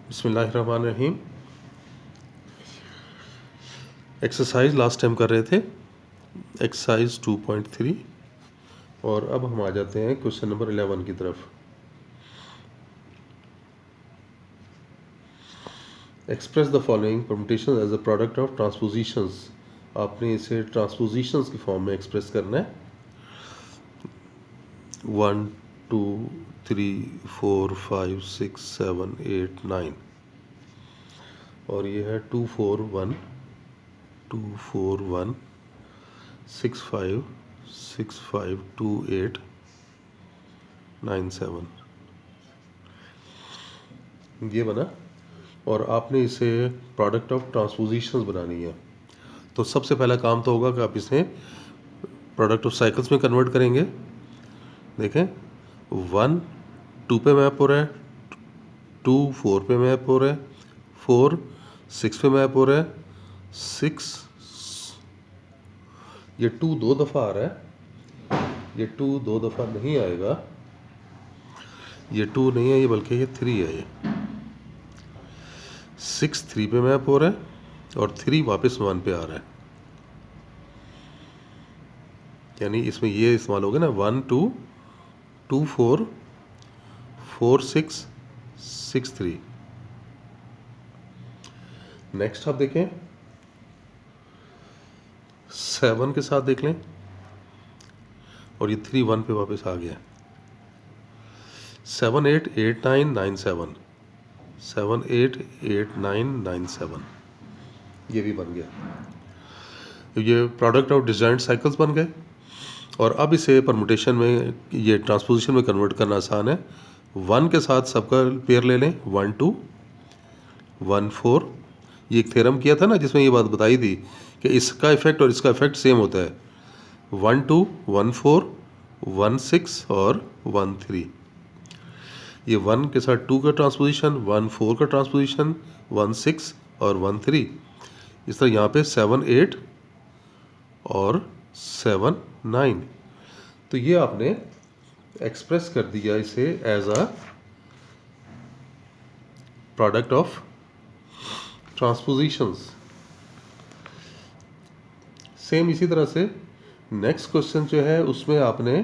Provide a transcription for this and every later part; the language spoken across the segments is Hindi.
बिस्मिल्लाहिर्रहमानिर्रहीम। एक्सरसाइज लास्ट टाइम कर रहे थे, एक्सरसाइज 2.3, और अब हम आ जाते हैं क्वेश्चन नंबर 11 की तरफ। Express the following permutation as a product of transpositions. आपने इसे ट्रांसपोजिशंस की फॉर्म में एक्सप्रेस करना है। 1 2 3 4 5 6 7 8 9, और ये है 2 4 1 2 4 1 6 5 6 5 2 8 9 7, ये बना। और आपने इसे प्रोडक्ट ऑफ ट्रांसपोजिशंस बनानी है। तो सबसे पहला काम तो होगा कि आप इसे प्रोडक्ट ऑफ साइकिल्स में कन्वर्ट करेंगे। देखें, 1 2 पे मैप हो रहा है, 2 4 पे मैप हो रहा है, 4 6 पे मैप हो रहा है, 6 ये 2 दो दफ़ा आ रहा है, ये 2 दो दफ़ा नहीं आएगा, ये 2 नहीं है, ये बल्कि ये 3 है। ये 6 3 पे मैप हो रहा है और 3 वापस 1 पे आ रहा है, यानी इसमें ये इस्तेमाल हो गया ना, 1 2 2 4 4 6 6 3। नेक्स्ट आप देखें, 7 के साथ देख लें, और ये 3 1 पे वापस आ गया। 7 8 8 9 9 7, 7 8 8 9 9 7, ये भी बन गया। तो ये प्रोडक्ट ऑफ डिजाइंड साइकिल्स बन गए। और अब इसे परमुटेशन में, ये ट्रांसपोजिशन में कन्वर्ट करना आसान है। 1 के साथ सबका पेयर ले लें, 1 2 1 4। ये एक थ्योरम किया था ना जिसमें ये बात बताई थी कि इसका इफेक्ट और इसका इफेक्ट सेम होता है। 1 2 1 4 1 6 और 1 3। ये 1 के साथ 2 का ट्रांसपोजिशन, 1 4 का ट्रांसपोजिशन, 1 6 और 1 3। इस तरह यहाँ पे 7 8 और 7 9। तो ये आपने एक्सप्रेस कर दिया इसे as a product of transpositions. Same इसी तरह से नेक्स्ट क्वेश्चन जो है उसमें आपने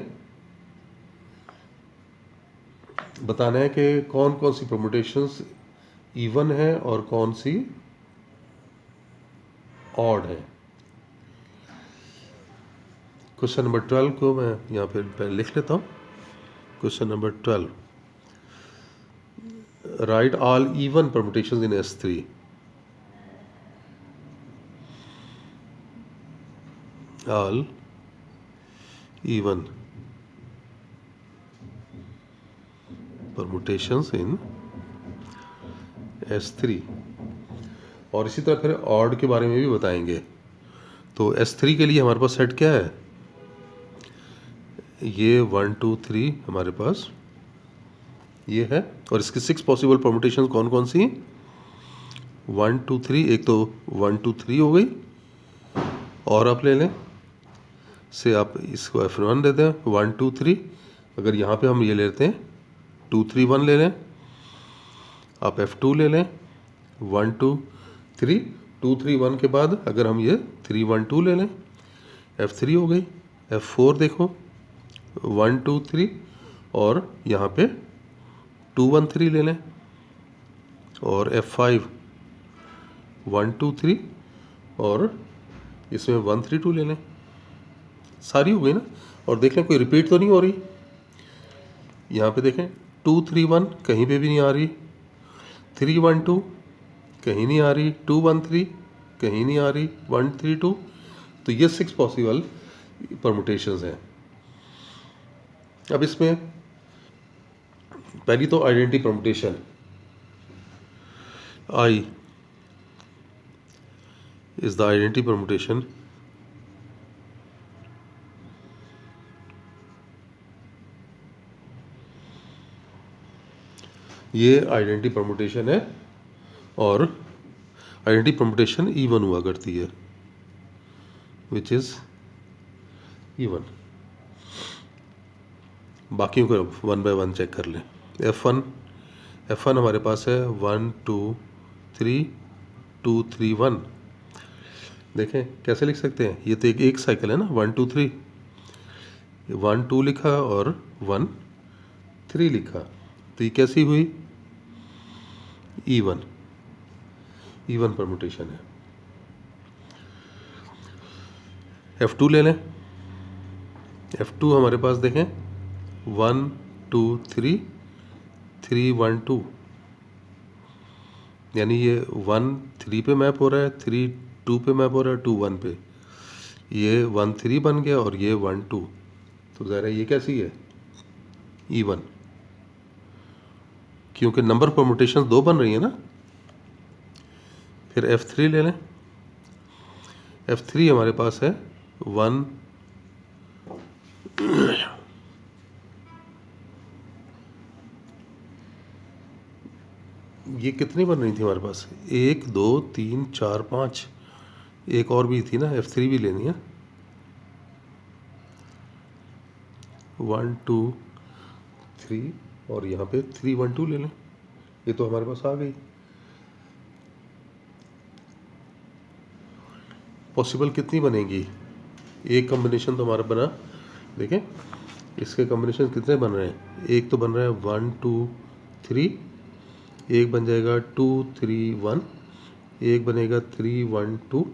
बताना है कि कौन कौन सी परम्यूटेशंस इवन है और कौन सी ऑड है। क्वेश्चन नंबर 12 को मैं यहाँ पे पहले लिख लेता हूँ। Question number 12, write all even permutations in S3। All even permutations in S3। और इसी तरह फिर ऑड के बारे में भी बताएंगे। तो S3 के लिए हमारे पास सेट क्या है, ये 1 2 3 हमारे पास ये है। और इसकी 6 पॉसिबल परम्यूटेशंस कौन कौन सी, 1 2 3, एक तो 1 2 3 हो गई, और आप ले लें से आप इसको F1 दे दें, 1 2 3। अगर यहाँ पे हम ये लेते हैं 2 3 1 ले लें, आप F2 ले लें, 1 2 3 2 3 1 के बाद अगर हम ये 3 1 2 ले लें, F3 हो गई। F4 देखो, 1 2 3 और यहाँ पे 2 1 3 ले लें, और F5 1 2 3 और इसमें 1 3 2 ले लें। सारी हो गई ना। और देख लें कोई रिपीट तो नहीं हो रही। यहाँ पे देखें 2 3 1 कहीं पे भी नहीं आ रही, 3 1 2 कहीं नहीं आ रही, 2 1 3 कहीं नहीं आ रही, 1 3 2। तो ये 6 पॉसिबल परम्यूटेशंस हैं। अब इसमें पहली तो identity permutation, I is the identity permutation ये आइडेंटिटी परम्यूटेशन है, और आइडेंटिटी परम्यूटेशन इवन हुआ करती है, विच इज इवन। बाकियों को 1 बाय 1 चेक कर लें। F1 F1 हमारे पास है 1 2 3 2 3 1। देखें कैसे लिख सकते हैं, ये तो एक साइकिल है ना, 1 2 3, 1 2 लिखा और 1 3 लिखा, तो ये कैसी हुई, इवन परमुटेशन है। F2 ले लें। F2 हमारे पास देखें 1 2 3 3 1 2, यानी ये 1 3 पे मैप हो रहा है, 3 2 पे मैप हो रहा है, 2 1 पे, ये 1 3 बन गया और ये 1 2, तो ज़रा ये कैसी है, इवन, क्योंकि नंबर परमुटेशन 2 बन रही है ना। फिर F3 ले लें। F3 हमारे पास है 1 ये कितनी बन रही थी हमारे पास, 1 2 3 4 5, एक और भी थी ना, F3 भी लेनी है। 1 2 3 और यहाँ पे 3 1 2 ले लें, ये तो हमारे पास आ गई। पॉसिबल कितनी बनेगी, एक कॉम्बिनेशन तो हमारा बना, देखें इसके कॉम्बिनेशन कितने बन रहे हैं, एक तो बन रहा है 1 2 3, एक बन जाएगा 2 3 1, एक बनेगा 3 1 2,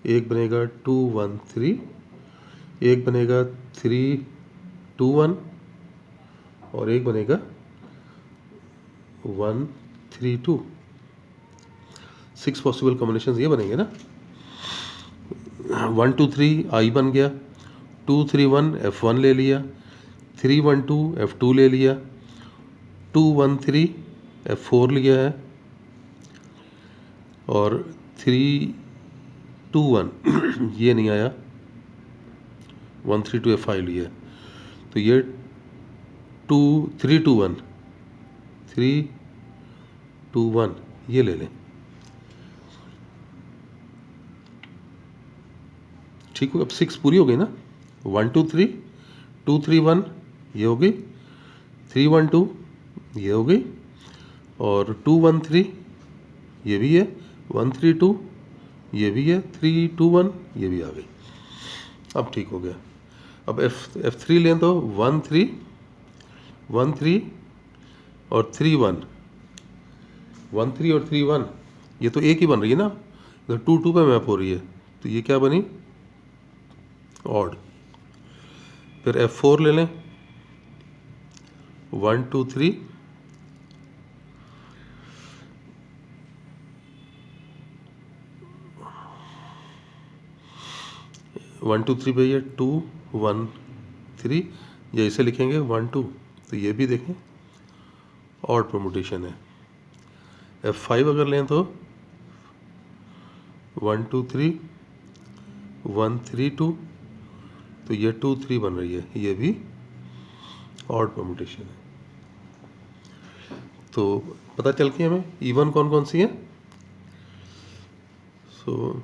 एक बनेगा 2 1 3, एक बनेगा 3 2 1 और एक बनेगा 1 3 2। 6 पॉसिबल कॉम्बिनेशन ये बनेंगे ना। 1 2 3 आई बन गया, 2 3 1 F1 ले लिया, 3 1 2 F2 ले लिया, 2 1 3 F4 लिया है और 3 2 1 ये नहीं आया, 1 3 2 F5 लिया है, तो ये 2 3 2 1 3 2 1 ये ले लें। ठीक हो, अब 6 पूरी हो गई ना, 1 2 3 2 3 1 ये हो गई, 3 1 2 ये हो गई और 2 1 3 ये भी है, 1 3 2 ये भी है, 3 2 1 ये भी आ गई। अब ठीक हो गया। अब F3 लें तो 1 3 1 3 और 3 1, 1 3 और 3 1 ये तो एक ही बन रही है ना, 2 2 पे मैप हो रही है, तो ये क्या बनी, ऑड। फिर F4 ले लें, 1 2 3 1 2 3 पे ये 2 1 3, या इसे लिखेंगे 1 2, तो ये भी देखें ऑड परमुटेशन है। F5 अगर लें तो 1 2 3 1 3 2, तो ये 2 3 बन रही है, ये भी ऑड परमुटेशन है। तो पता चल के हमें इवन कौन कौन सी है। सो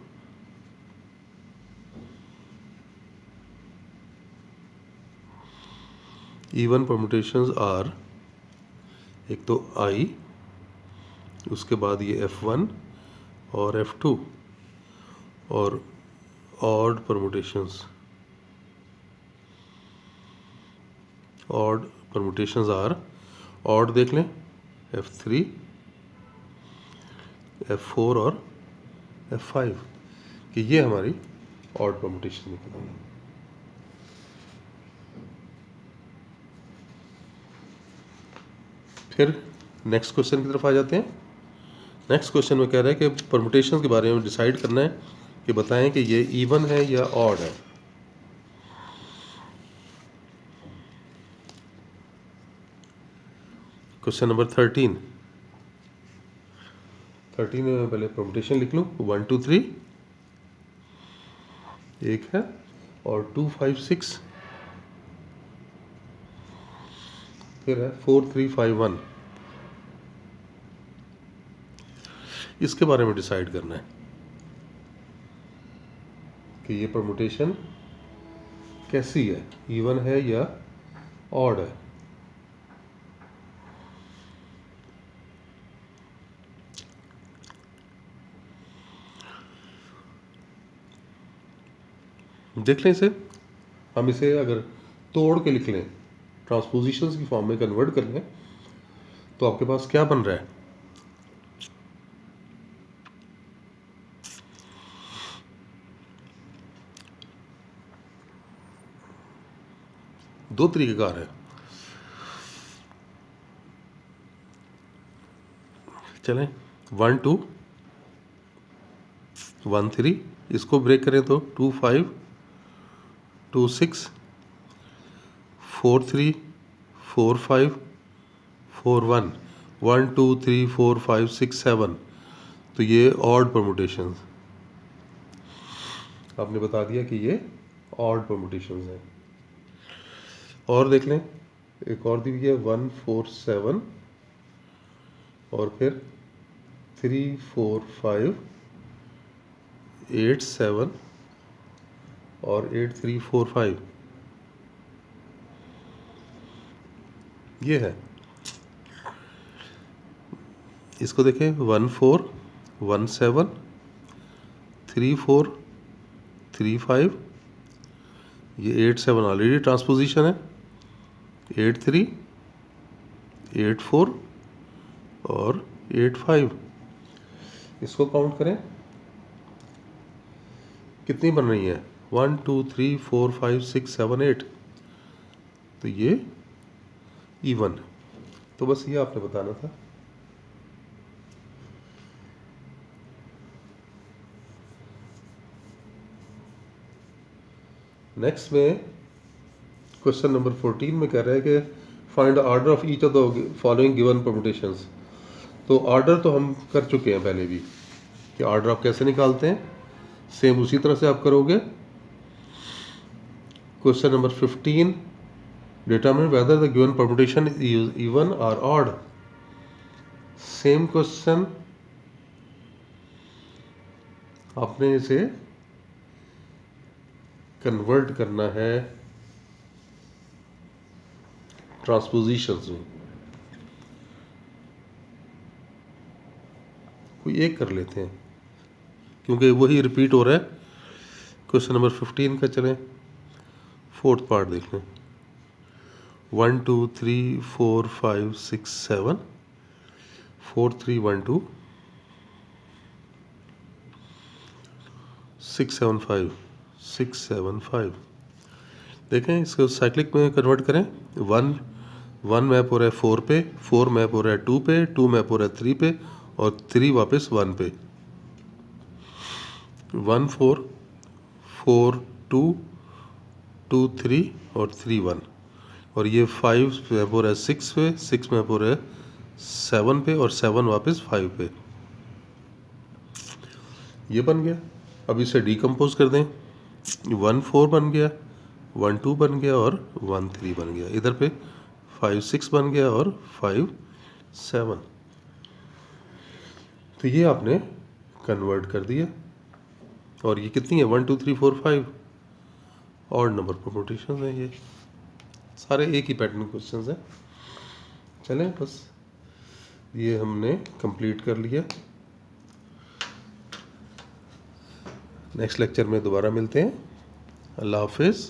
इवन परमुटेशंस आर, एक तो आई, उसके बाद ये F1 और F2, और odd permutations, odd permutations are, odd देख लें F3 F4 और F5, कि ये हमारी ऑड परमुटेशन निकलेंगी। फिर नेक्स्ट क्वेश्चन की तरफ आ जाते हैं। नेक्स्ट क्वेश्चन में कह रहा है कि परमुटेशन के बारे में डिसाइड करना है कि बताएं कि ये इवन है या ऑड है। क्वेश्चन नंबर 13 में मैं पहले परमुटेशन लिख लूँ, 1 2 3 एक है और 2 5 6, फिर है 4 3 5 1। इसके बारे में डिसाइड करना है कि ये परमुटेशन कैसी है, इवन है या ऑड है। देख लें इसे, हम इसे अगर तोड़ के लिख लें, ट्रांसपोजिशंस की फॉर्म में कन्वर्ट कर लें, तो आपके पास क्या बन रहा है? दो तरीकेकार है। चलें, 1 2 1 3, इसको ब्रेक करें तो 2 5 2 6 4 3 4 5 4 1 1 2 3 4 5 6 7। तो ये ऑड परमुटेशंस, आपने बता दिया कि ये ऑड परमुटेशंस हैं। और देख लें, एक और दी हुई है 1 4 7 और फिर 3 4 5 8 7 और 8 3 4 5, ये है। इसको देखें, 1 4 1 7 3 4 3 5, ये 8 7 ऑलरेडी ट्रांसपोजिशन है, 8 3 8 4 और 8 5। इसको काउंट करें, कितनी बन रही है? 1 2 3 4 5 6 7 8। तो ये इवन। तो बस ये आपने बताना था। नेक्स्ट में क्वेश्चन नंबर 14 में कह रहा है कि find the order of each of the following given permutations. तो ऑर्डर तो हम कर चुके हैं पहले भी, कि ऑर्डर आप कैसे निकालते हैं, सेम उसी तरह से आप करोगे। Question number 15, determine whether the given permutation is even और ऑड। सेम क्वेश्चन, आपने इसे कन्वर्ट करना है ट्रांसपोजिशंस में। कोई एक कर लेते हैं क्योंकि वही रिपीट हो रहा है। क्वेश्चन नंबर 15 का चलें, फोर्थ पार्ट देख लें। 1 2 3 4 5 6 7 4 3 1 2 6 7 5 6 7 5। देखें, इसको साइक्लिक में कन्वर्ट करें। 1 मैप हो रहा है 4 पे, 4 मैप हो रहा है 2 पे, 2 मैप हो रहा है 3 पे और 3 वापस 1 पे। 1 4 4 2 2 3 और 3 1। और ये 5 मैप हो रहा है 6 पे, 6 मैप हो रहा है 7 पे और 7 वापस 5 पे। ये बन गया। अब इसे डिकम्पोज कर दें। 1 4 बन गया, 1 2 बन गया और 1 3 बन गया। इधर पे 5 6 बन गया और 5 7। तो ये आपने कन्वर्ट कर दिया। और ये कितनी है? 1 2 3 4 5 ऑड नंबर परमुटेशंस हैं। ये सारे एक ही पैटर्न क्वेश्चंस हैं। चलें, बस ये हमने कंप्लीट कर लिया। नेक्स्ट लेक्चर में दोबारा मिलते हैं। अल्लाह हाफिज़।